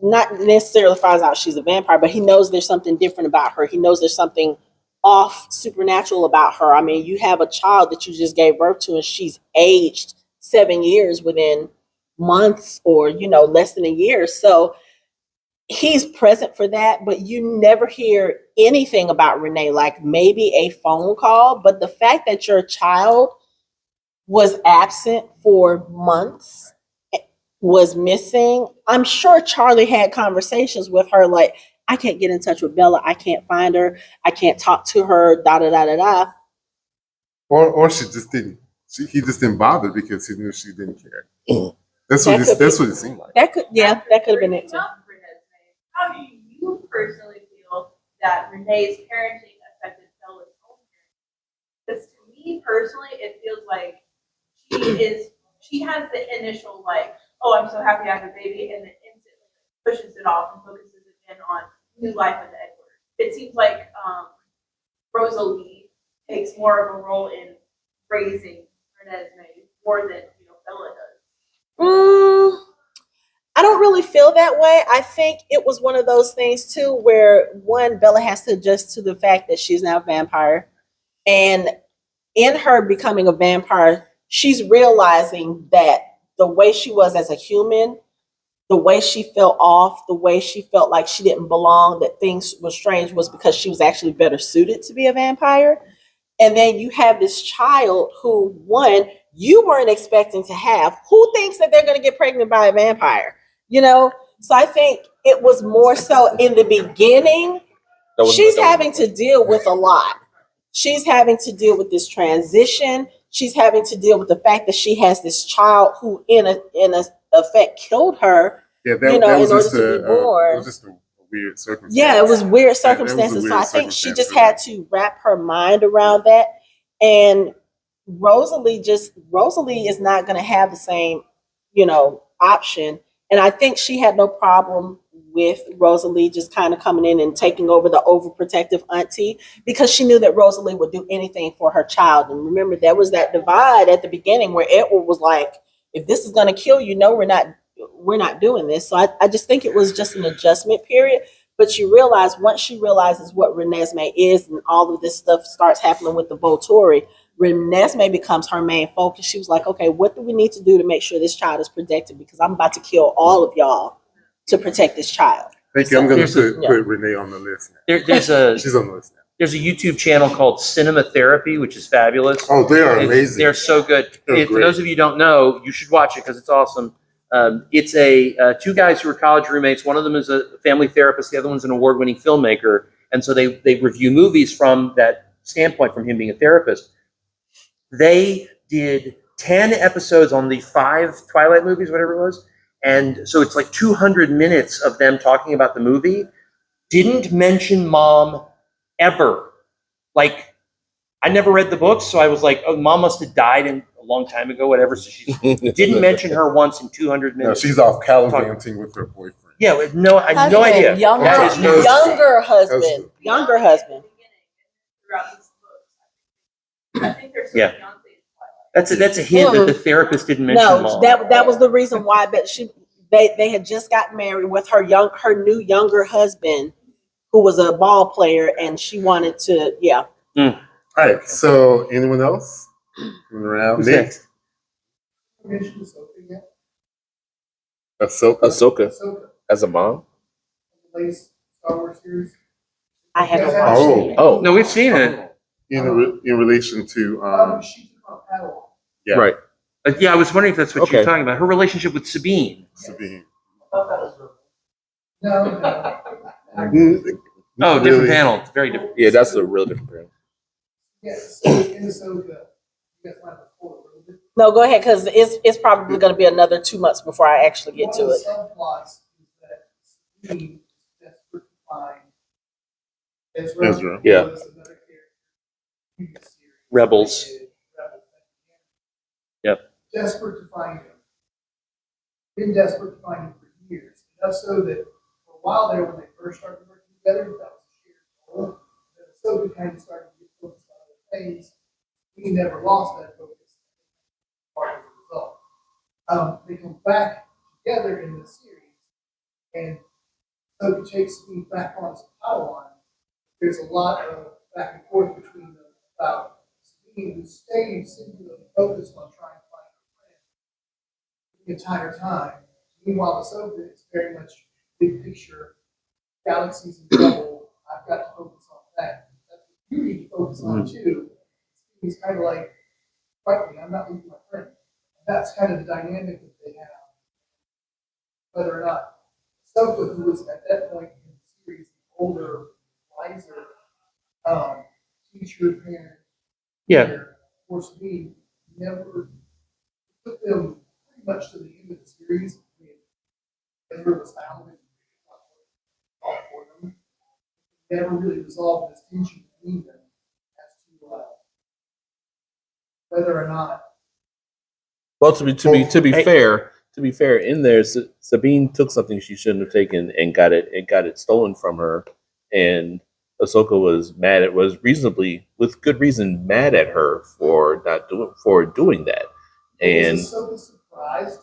not necessarily finds out she's a vampire, but he knows there's something different about her. He knows there's something off supernatural about her. I mean, you have a child that you just gave birth to and she's aged 7 years within months or less than a year. So he's present for that, but you never hear anything about Renee, like maybe a phone call. But the fact that your child was absent for months, was missing, I'm sure Charlie had conversations with her like, I can't get in touch with Bella, I can't find her, I can't talk to her, da da da da da. Or she just didn't. He just didn't bother because he knew she didn't care. That's what it seemed like. That could have been it too. How do you personally feel that Renee's parenting affected Bella's own parenting? Because to me personally, it feels like she has the initial like, oh, I'm so happy to have a baby, and then instantly pushes it off and focuses again on new life with Edward. It seems like Rosalie takes more of a role in raising Renesmee more than Bella does. I don't really feel that way. I think it was one of those things too where one, Bella has to adjust to the fact that she's now a vampire. And in her becoming a vampire, she's realizing that the way she was as a human, the way she felt off, the way she felt like she didn't belong, that things were strange, was because she was actually better suited to be a vampire. And then you have this child who, one, you weren't expecting to have. Who thinks that they're going to get pregnant by a vampire? You know? So I think it was more so in the beginning, she's having to deal with a lot. She's having to deal with this transition. She's having to deal with the fact that she has this child who, in a effect, killed her. Yeah, that, You know, that was in order just to be born. it was just a weird circumstance. Yeah, it was weird That was a circumstances. weird So I think she circumstance just for had them. to wrap her mind around that. And Rosalie is not going to have the same, option. And I think she had no problem with Rosalie just kind of coming in and taking over the overprotective auntie, because she knew that Rosalie would do anything for her child. And remember, there was that divide at the beginning where Edward was like, if this is going to kill you, no, we're not doing this. So I just think it was just an adjustment period. But you realize, once she realizes what Renesmee is and all of this stuff starts happening with the Volturi, Renesmee becomes her main focus. She was like, okay, what do we need to do to make sure this child is protected? Because I'm about to kill all of y'all to protect this child. Thank you. I'm going to There's put Renee on the list now. She's on the list now. There's a YouTube channel called Cinema Therapy, which is fabulous. Oh, they are amazing. They're so good. They're For great. those of you who don't know, you should watch it because it's awesome. It's two guys who are college roommates. One of them is a family therapist. The other one's an award-winning filmmaker. And so they review movies from that standpoint, from him being a therapist. They did 10 episodes on the 5 Twilight movies, whatever it was. And so it's like 200 minutes of them talking about the movie. Didn't mention mom ever. Like, I never read the books, so I was like, oh, mom must have died a long time ago, whatever. So she didn't mention her once in 200 No, minutes. she's off gallivanting with her boyfriend. Yeah, I had no idea. Younger, That is news. younger husband. Younger husband. Throughout these books. I think there's some Yeah. Beyonce. That's a hint that the therapist didn't mention No, mom. that was the reason why. But they had just gotten married with her new younger husband, who was a ball player, and she wanted to, All right. So, anyone else? Coming around. Who's Nick? next? Ahsoka. Ahsoka as a mom. I haven't watched Oh. it yet. Oh, No, we've seen it. In relation to yeah, right. Yeah, I was wondering if that's what you're Okay. talking about. Her relationship with Sabine. Sabine. Oh, different Really? panel. It's very different. Yeah, that's a real different parent. No, go ahead, because it's probably going to be another 2 months before I actually get to it. Ezra. Yeah. Rebels. Yep. Desperate to find him. Been desperate to find him for years. Enough so that for a while there, when they first started working together, that was a shared goal. Then Ahsoka kind of started to get focused on other things. We never lost that focus. Part of the result. They come back together in the series, and Ahsoka takes me back on as a Padawan. There's a lot of back and forth between them about Sabine, who stayed singularly focused on trying to find her friend the entire time. Meanwhile, Ahsoka is very much big picture, galaxies in trouble. I've got to focus on that. That's what you need to focus on too. He's kind of like, fight me, I'm not leaving my friend. And that's kind of the dynamic that they have. Whether or not Ahsoka, who was at that point in the series, older, wiser, teacher, parent, Yeah. for Sabine, never took them pretty much to the end of the series. Ezra was found and fought for them. Never really resolved this tension between them as to whether or not. Well, to be fair, in there, Sabine took something she shouldn't have taken and got it stolen from her, and Ahsoka was reasonably, with good reason, mad at her for doing that. And Was Ahsoka surprised?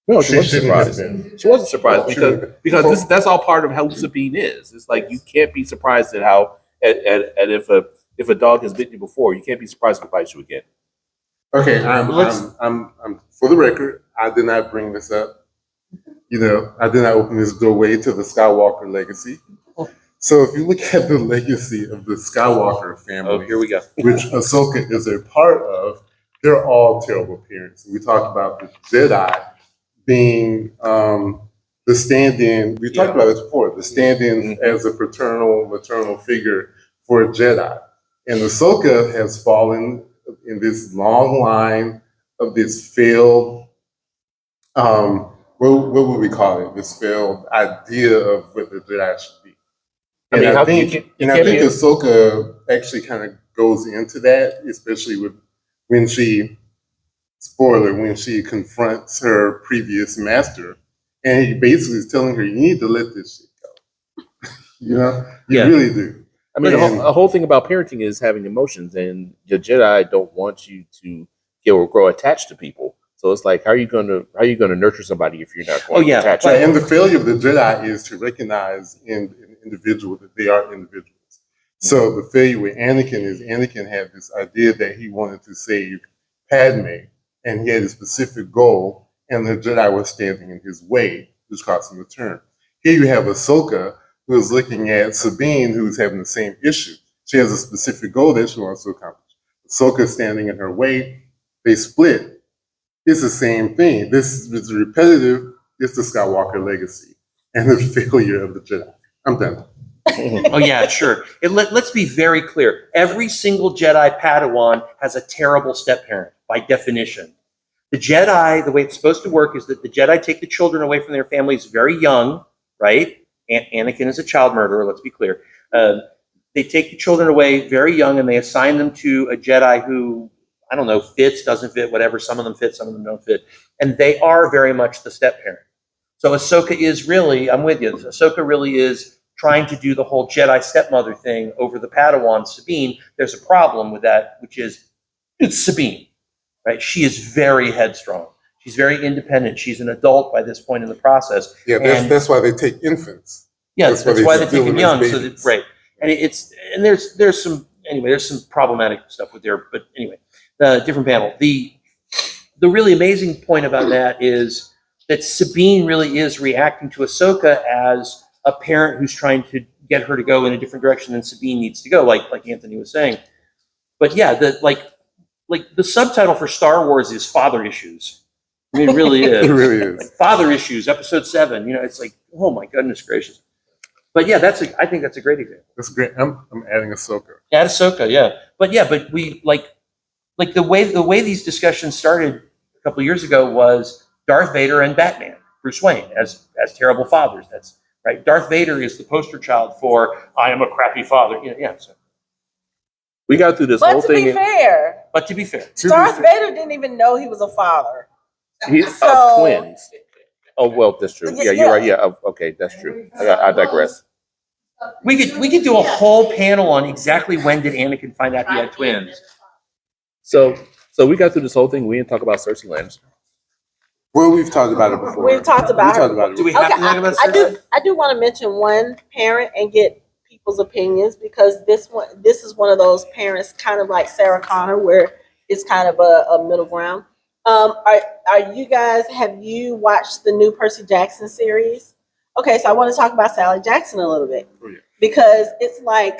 no, she She wasn't shouldn't have surprised. been. She wasn't surprised She- because that's all part of how Sabine is. It's like you can't be surprised at how if a dog has bitten you before, you can't be surprised if it bites you again. Okay, Let's- I'm for the record, I did not bring this up. I did not open this doorway to the Skywalker legacy. So if you look at the legacy of the Skywalker Oh, family, here we go. which Ahsoka is a part of, they're all terrible parents. We talked about the Jedi being the stand-in. We talked about this before. The stand-in as a paternal, maternal figure for Jedi, and Ahsoka has fallen in this long line of this failed. What would we call it? This failed idea of what the Jedi should be. I mean, And how I think, you can't be- Ahsoka actually kind of goes into that, especially with when she, spoiler, when she confronts her previous master, and he basically is telling her, "You need to let this shit go." You know, you Yeah. really do. I mean, And- the whole thing about parenting is having emotions, and the Jedi don't want you to grow attached to people. So it's like, how are you going to nurture somebody if you're not going to attach? Right, and the failure of the Jedi is to recognize in an individual that they are individuals. So the failure with Anakin is Anakin had this idea that he wanted to save Padme, and he had a specific goal, and the Jedi was standing in his way, which caused him to turn. Here you have Ahsoka, who is looking at Sabine, who's having the same issue. She has a specific goal that she wants to accomplish. Ahsoka standing in her way, they split. It's the same thing. This is repetitive. It's the Skywalker legacy and the failure of the Jedi. I'm done. Oh yeah, sure. Let's be very clear. Every single Jedi Padawan has a terrible step parent by definition. The Jedi, the way it's supposed to work is that the Jedi take the children away from their families very young, right? Anakin is a child murderer, let's be clear. They take the children away very young and they assign them to a Jedi who, I don't know, fits, doesn't fit, whatever. Some of them fit, some of them don't fit. And they are very much the step parent. So Ahsoka is really, I'm with you, Ahsoka really is trying to do the whole Jedi stepmother thing over the Padawan Sabine. There's a problem with that, which is it's Sabine, right? She is very headstrong. She's very independent. She's an adult by this point in the process. Yeah, that's why they take infants. Yeah, that's why they take steal them as young. So babies. that, right. And there's some problematic stuff with there, but anyway, different panel. The really amazing point about that is that Sabine really is reacting to Ahsoka as a parent who's trying to get her to go in a different direction than Sabine needs to go, like Anthony was saying. But yeah, the subtitle for Star Wars is Father Issues. I mean, it really is. It really is. Like Father Issues, Episode 7. You know, it's like, oh my goodness gracious. But yeah, I think that's a great example. That's great. I'm adding Ahsoka. Yeah, Ahsoka, yeah. But we like the way these discussions started a couple of years ago was Darth Vader and Batman, Bruce Wayne as terrible fathers. That's right. Darth Vader is the poster child for I am a crappy father. Yeah. So. We got through this whole But to thing. be fair, But to be fair, Darth Vader didn't even know he was a father. He's So- of twins. Oh well, that's true. Yeah, Yeah. you're right. Yeah, okay, that's true. I digress. we could do a whole panel on exactly when did Anakin find out he had twins. So we got through this whole thing. We didn't talk about Cersei Lannister. Well, we've talked about it before. We've talked about her. Do we have to talk about Cersei? I do want to mention one parent and get people's opinions because this is one of those parents, kind of like Sarah Connor, where it's kind of a middle ground. Are you guys, have you watched the new Percy Jackson series? Okay, so I want to talk about Sally Jackson a little bit because it's like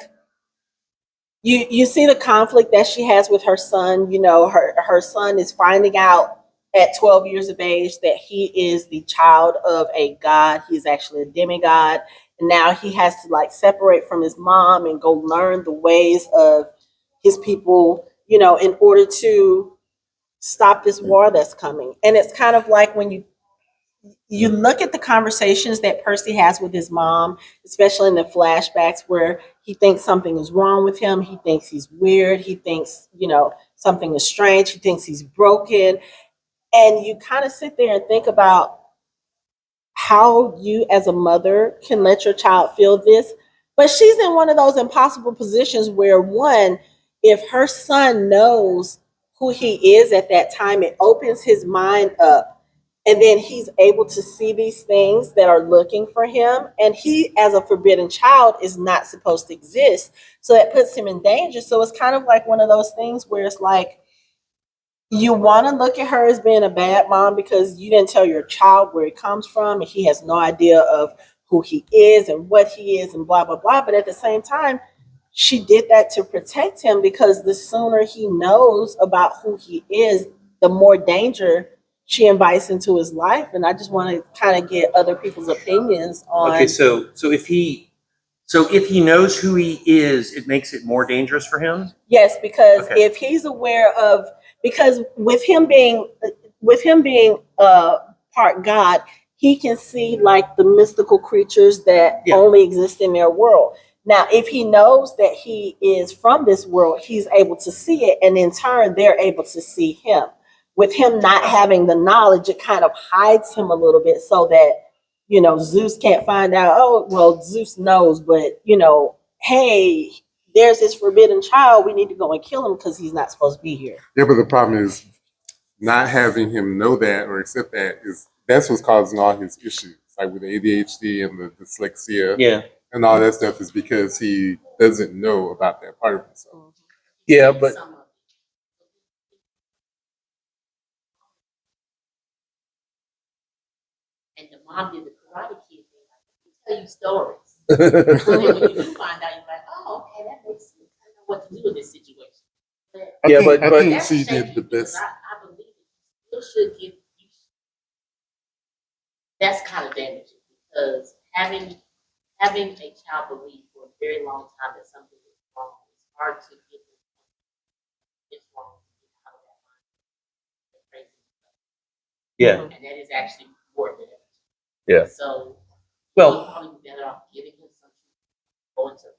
you see the conflict that she has with her son. You know, her son is finding out at 12 years of age that he is the child of a god. He is actually a demigod. And now he has to like separate from his mom and go learn the ways of his people, you know, in order to stop this war that's coming. And it's kind of like when you look at the conversations that Percy has with his mom, especially in the flashbacks where he thinks something is wrong with him. He thinks he's weird. He thinks, you know, something is strange. He thinks he's broken. And you kind of sit there and think about how you as a mother can let your child feel this. But she's in one of those impossible positions where, one, if her son knows who he is at that time, it opens his mind up. And then he's able to see these things that are looking for him. And he, as a forbidden child, is not supposed to exist. So that puts him in danger. So it's kind of like one of those things where it's like, you want to look at her as being a bad mom because you didn't tell your child where he comes from and he has no idea of who he is and what he is and blah, blah, blah. But at the same time, she did that to protect him because the sooner he knows about who he is, the more danger she invites into his life. And I just want to kind of get other people's opinions on. Okay, so if he knows who he is, it makes it more dangerous for him. Yes, because Okay. if he's aware of, because with him being part God, he can see like the mystical creatures that Yeah. only exist in their world. Now, if he knows that he is from this world, he's able to see it, and in turn, they're able to see him. With him not having the knowledge, it kind of hides him a little bit so that, Zeus can't find out, oh, well, Zeus knows, but, hey, there's this forbidden child. We need to go and kill him because he's not supposed to be here. Yeah, but the problem is not having him know that or accept that's what's causing all his issues, like with the ADHD and the dyslexia Yeah. and all that stuff, is because he doesn't know about that part of himself. Yeah, but Some of it. And the mom did the Karate Kid thing. Like, we tell you stories. So then when you do find out, you're like, oh, okay, that makes sense. I know what to do in this situation. But I Yeah, think, but- I think that's she shady did the because best. I believe it. You still should give. That's kind of damaging because having a child believe for a very long time that something is wrong, it's hard to get them. It's wrong to get out of that mind. That's crazy. Yeah. And that is actually more than it. Yeah. So Well, you'll probably be better off giving him something going to.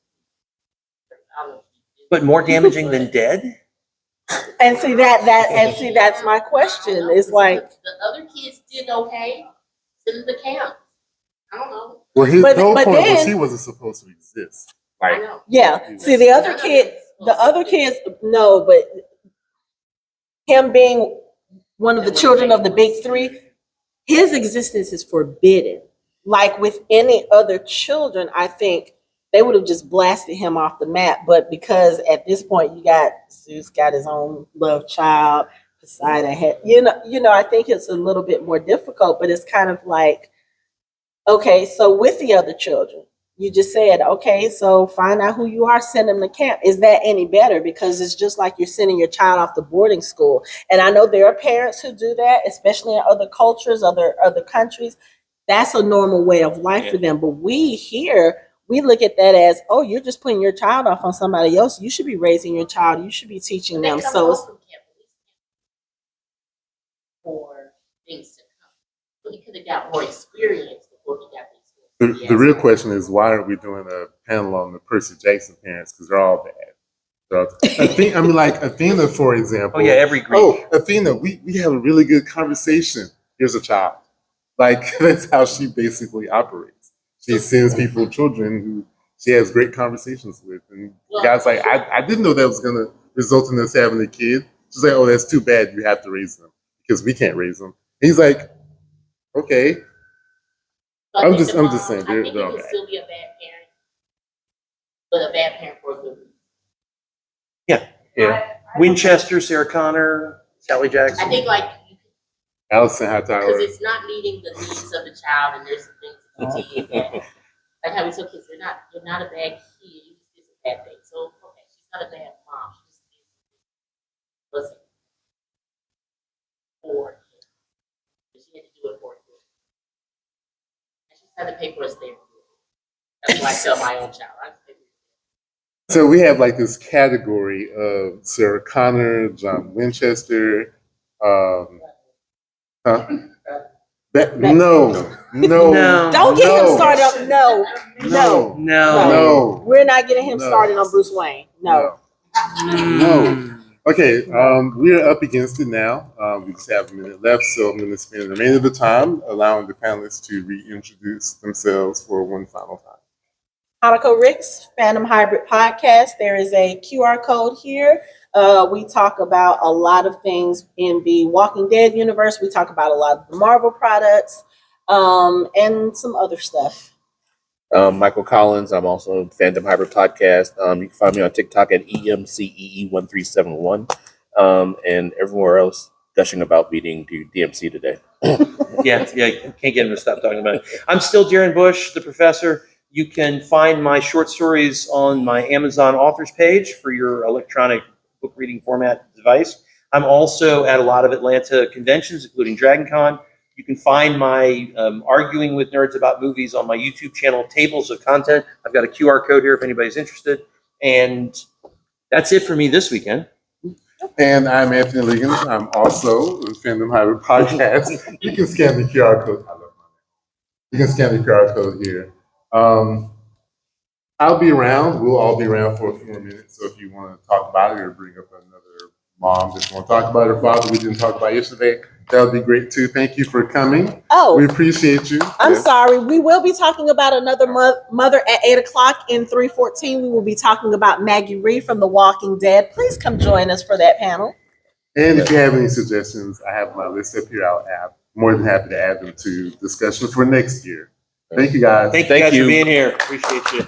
I don't know if you do. but more damaging than dead? And see that's my question. It's like, the other kids did okay. Send them to camp. I don't know. Well, his But- whole but point was then- he wasn't supposed to exist. I Like, know. yeah. See, the other kids, no, but him being one of the children of the big three, his existence is forbidden. Like with any other children, I think they would have just blasted him off the map. But because at this point Zeus got his own love child, Poseidon had, I think it's a little bit more difficult, but it's kind of like, okay, so with the other children, you just said, okay, so find out who you are, send them to camp. Is that any better? Because it's just like you're sending your child off to boarding school. And I know there are parents who do that, especially in other cultures, other countries. That's a normal way of life for them. But we here, we look at that as, oh, you're just putting your child off on somebody else. You should be raising your child. You should be teaching They them. come So home it's, from camp for things to come. So he could have got more experience before he got the experience. the real question is, why are we doing a panel on the Percy Jackson parents? Because they're all bad. So, like Athena, for example. Oh yeah, every Greek. Oh, Athena, we have a really good conversation. Here's a child. Like, that's how she basically operates. She sends people children who she has great conversations with. And the guy's like, I didn't know that was going to result in us having a kid. She's like, oh, that's too bad. You have to raise them because we can't raise them. He's like, okay. So I I'm think just the mom- saying, I they're think he okay. could still be a bad parent, but a bad parent for a good reason. Yeah. Winchester, Sarah Connor, Sally Jackson. I think like Allison because Hightower. it's not meeting the needs of the child, and there's some things to continue that. Like how we tell kids, you're not a bad kid. You just did some bad things. So okay, she's not a bad mom. She just wasn't for him. But she had to do it for him, and she's had to pay for us there. That's why I tell my own child. I just pay for it. So we have like this category of Sarah Connor, John Winchester. Huh? No. don't get him started on, no. No. We're not getting him No. started on Bruce Wayne. No. No. Okay, we're up against it now. We just have a minute left, so I'm going to spend the remainder of the time allowing the panelists to reintroduce themselves for one final time. Hanako Rick's Fandom Hybrid Podcast. There is a QR code here. We talk about a lot of things in the Walking Dead universe. We talk about a lot of the Marvel products and some other stuff. Michael Collins. I'm also on Fandom Hybrid Podcast. You can find me on TikTok at EMCEE1371 and everywhere else. gushing about beating the DMC today. Yeah, can't get him to stop talking about it. I'm still Darren Bush, the professor. You can find my short stories on my Amazon authors page for your electronic book reading format device. I'm also at a lot of Atlanta conventions, including Dragon Con. You can find my Arguing with Nerds About Movies on my YouTube channel, Tables of Content. I've got a QR code here if anybody's interested. And that's it for me this weekend. And I'm Anthony Liggins. I'm also in Fandom Hybrid Podcast. You can scan the QR code. I love my name. You can scan the QR code here. I'll be around. We'll all be around for a few more minutes. So if you want to talk about it or bring up another mom that you want to talk about, or father we didn't talk about yesterday, that would be great too. Thank you for coming. Oh, We appreciate you. I'm Yes. sorry. We will be talking about another mother at 8:00 in 314. We will be talking about Maggie Reed from The Walking Dead. Please come join us for that panel. And if you have any suggestions, I have my list up here. I'll add. More than happy to add them to discussion for next year. Thank you, guys. Thank you guys for being here. Appreciate you.